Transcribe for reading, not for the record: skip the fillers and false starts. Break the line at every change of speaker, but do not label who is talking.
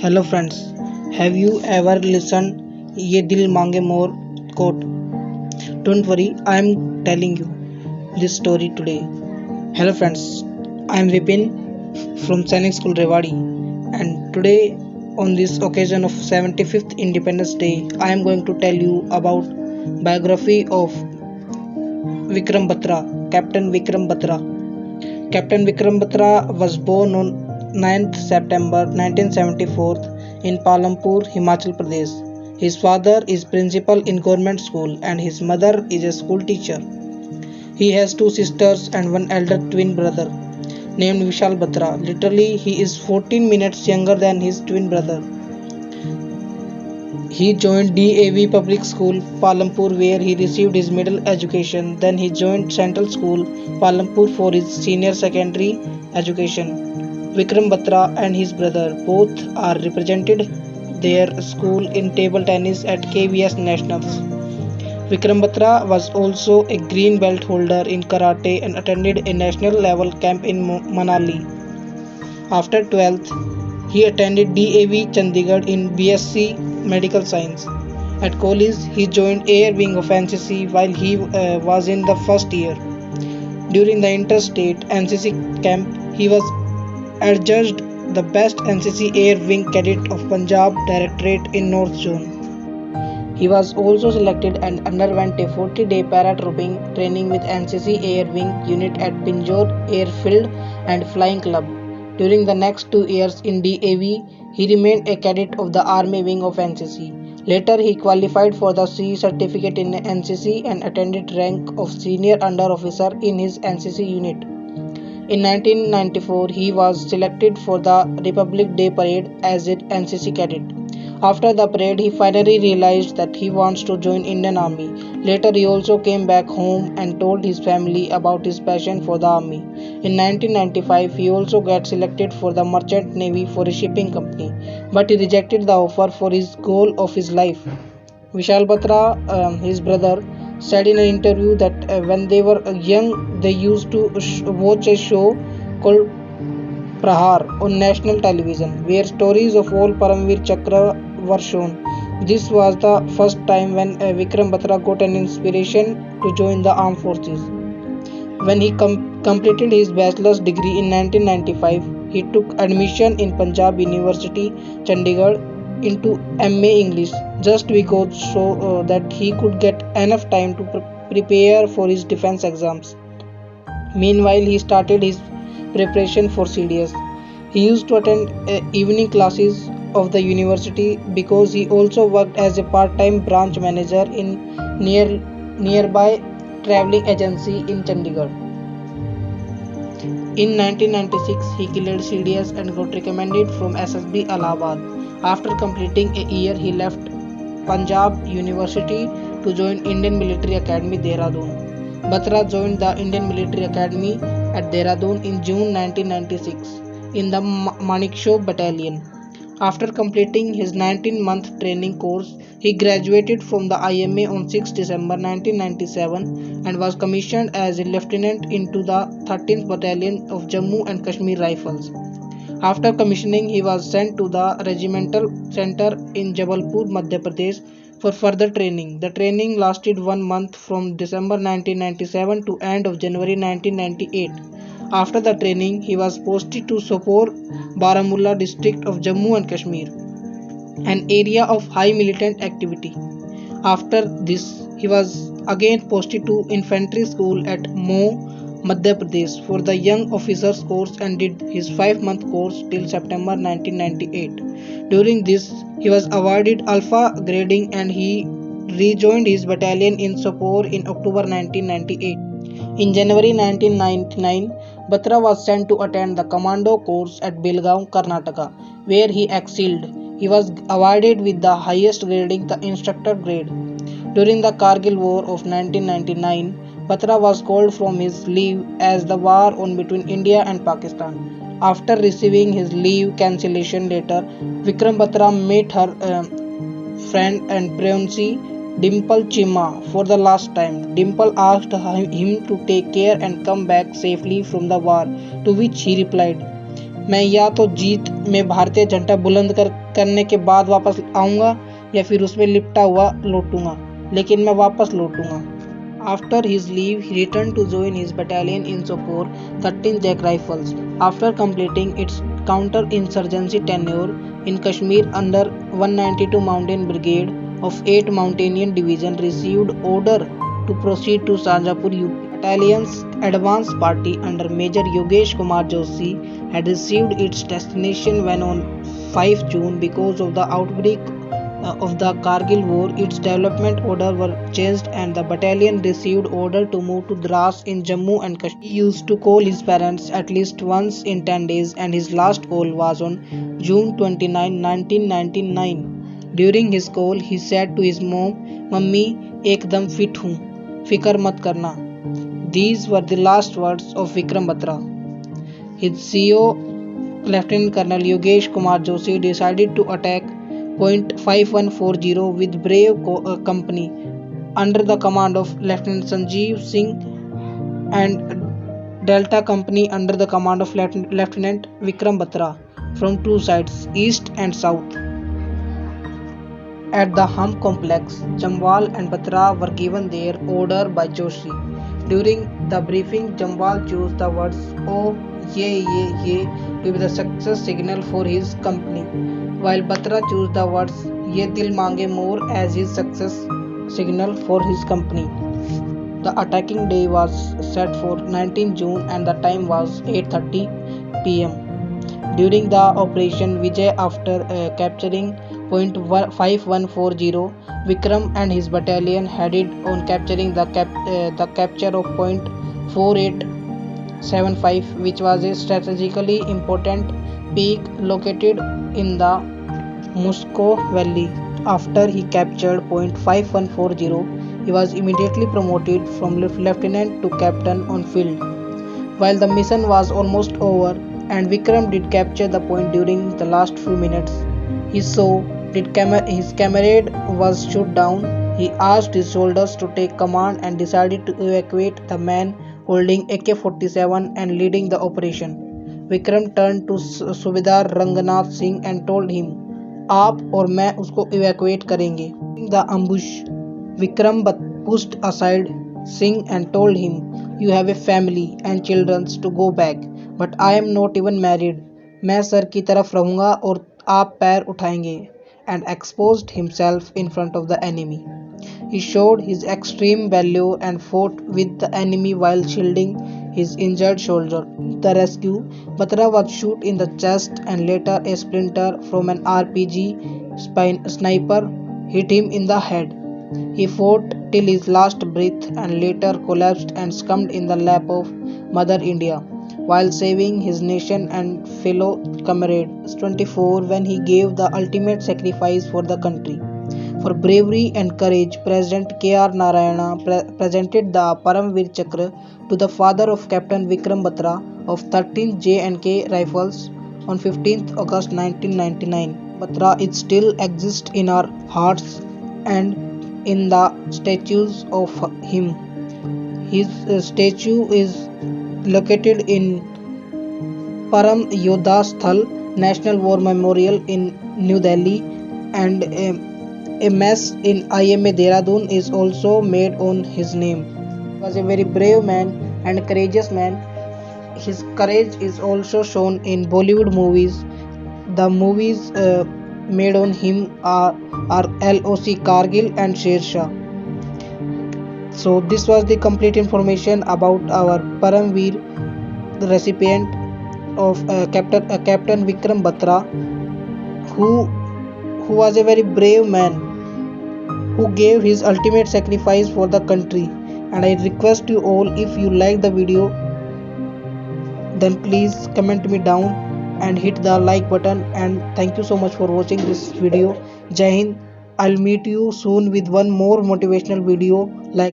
Hello friends, have you ever listened Ye Dil Mange More quote? Don't worry, I am telling you this story today. Hello friends, I am Vipin from Sainik School Rewadi, and today on this occasion of 75th Independence Day, I am going to tell you about biography of Vikram Batra, Captain Vikram Batra. Captain Vikram Batra was born on 9th September 1974 in Palampur, Himachal Pradesh. His father is principal in government school and his mother is a school teacher. He has two sisters and one elder twin brother named Vishal Batra. Literally, he is 14 minutes younger than his twin brother. He joined DAV Public School, Palampur, where he received his middle education. Then he joined Central School, Palampur, for his senior secondary education. Vikram Batra and his brother both are represented their school in table tennis at KVS Nationals. Vikram Batra was also a green belt holder in karate and attended a national level camp in Manali. After 12th, he attended DAV Chandigarh in BSc Medical Science. At college, he joined Air Wing of NCC while he was in the first year. During the interstate NCC camp, he was adjudged the best NCC Air Wing cadet of Punjab Directorate in North Zone. He was also selected and underwent a 40-day paratrooping training with NCC Air Wing unit at Pinjore Airfield and Flying Club. During the next 2 years in DAV, he remained a cadet of the Army Wing of NCC. Later, he qualified for the C certificate in NCC and attained rank of senior under officer in his NCC unit. In 1994, he was selected for the Republic Day parade as an NCC cadet. After the parade, he finally realized that he wants to join Indian Army. Later, he also came back home and told his family about his passion for the army. In 1995, he also got selected for the Merchant Navy for a shipping company, but he rejected the offer for his goal of his life. Vishal Batra, his brother, said in an interview that when they were young, they used to watch a show called Prahar on national television, where stories of all Paramveer Chakra were shown. This was the first time when Vikram Batra got an inspiration to join the armed forces. When he completed his bachelor's degree in 1995, he took admission in Punjab University, Chandigarh, into MA English just because so that he could get enough time to prepare for his defense exams. Meanwhile, he started his preparation for CDS. He used to attend evening classes of the university because he also worked as a part-time branch manager in nearby traveling agency in Chandigarh. In 1996, he cleared CDS and got recommended from SSB Allahabad. After completing a year, he left Punjab University to join Indian Military Academy, Dehradun. Batra joined the Indian Military Academy at Dehradun in June 1996 in the Manekshaw Battalion. After completing his 19-month training course, he graduated from the IMA on 6 December 1997 and was commissioned as a lieutenant into the 13th Battalion of Jammu and Kashmir Rifles. After commissioning, he was sent to the regimental center in Jabalpur, Madhya Pradesh for further training. The training lasted 1 month from December 1997 to end of January 1998. After the training, he was posted to Sopore, Baramulla district of Jammu and Kashmir, an area of high militant activity. After this, he was again posted to infantry school at Mo, Madhya Pradesh for the young officers course and did his 5-month course till September 1998. During this, he was awarded Alpha grading and he rejoined his battalion in Sopore in October 1998. In January 1999, Batra was sent to attend the commando course at Belgaum, Karnataka, where he excelled. He was awarded with the highest grading, the instructor grade. During the Kargil War of 1999, Batra was called from his leave as the war on between India and Pakistan. After receiving his leave cancellation letter, Vikram Batra met her friend and fiancée Dimple Chima for the last time. Dimple asked him to take care and come back safely from the war, to which he replied, मैं या तो जीत में भारतीय झंडा बुलंद करने के बाद वापस आऊँगा या फिर उसमें लिपटा हुआ लौटूंगा, लेकिन मैं वापस लौटूंगा। After his leave, he returned to join his battalion in Sopore, 13th Jack Rifles. After completing its counter-insurgency tenure in Kashmir under 192 Mountain Brigade of 8th Mountaineer Division received order to proceed to Sanjapur UP. Battalion's advance party under Major Yogesh Kumar Joshi had received its destination when on 5 June because of the outbreak of the Kargil war, its development order were changed and the battalion received order to move to Dras in Jammu and Kashmir. He used to call his parents at least once in 10 days and his last call was on June 29, 1999. During his call, he said to his mom, "Mummy, ekdam fit हूँ, फिकर मत करना." These were the last words of Vikram Batra. His CO, Lieutenant Colonel Yogesh Kumar Joshi, decided to attack Point 5140 with brave company under the command of Lieutenant Sanjeev Singh and Delta Company under the command of Lieutenant Vikram Batra from two sides, east and south. At the Hum complex, Jamwal and Batra were given their order by Joshi. During the briefing, Jamwal chose the words "Oh, ye" to be the success signal for his company, while Batra chose the words "Ye dil mange more" as his success signal for his company. The attacking day was set for 19 June and the time was 8:30 p.m. During the Operation Vijay, after capturing Point 5140, Vikram and his battalion headed on capturing the capture of Point 4875, which was a strategically important peak located in the Musco Valley. After he captured Point 5140, he was immediately promoted from lieutenant to captain on field. While the mission was almost over and Vikram did capture the point during the last few minutes, he saw that his comrade was shot down. He asked his soldiers to take command and decided to evacuate the man holding AK-47 and leading the operation. Vikram turned to Subedar Ranganath Singh and told him, "आप और मैं उसको evacuate करेंगे." During the ambush, Vikram pushed aside Singh and told him, "You have a family and children to go back, but I am not even married. मैं sir की तरफ रहूँगा और आप पैर उठाएंगे," and exposed himself in front of the enemy. He showed his extreme valor and fought with the enemy while shielding his injured shoulder. The rescue, Batra was shot in the chest and later a splinter from an RPG sniper hit him in the head. He fought till his last breath and later collapsed and succumbed in the lap of Mother India while saving his nation and fellow comrades. 24 when he gave the ultimate sacrifice for the country. For bravery and courage, President K.R. Narayana presented the Paramveer Chakra to the father of Captain Vikram Batra of 13th J&K Rifles on 15th August 1999. Batra it still exists in our hearts and in the statues of him. His statue is located in Param Yodha Sthal National War Memorial in New Delhi, and a mess in IMA Dehradun is also made on his name. He was a very brave man and courageous man. His courage is also shown in Bollywood movies. The movies made on him are LOC Kargil and Sher Shah. So this was the complete information about our Paramveer, the recipient of Captain Vikram Batra, who was a very brave man who gave his ultimate sacrifice for the country. And I request you all, if you like the video, then please comment me down and hit the like button, and thank you so much for watching this video. Jai Hind. I'll meet you soon with one more motivational video like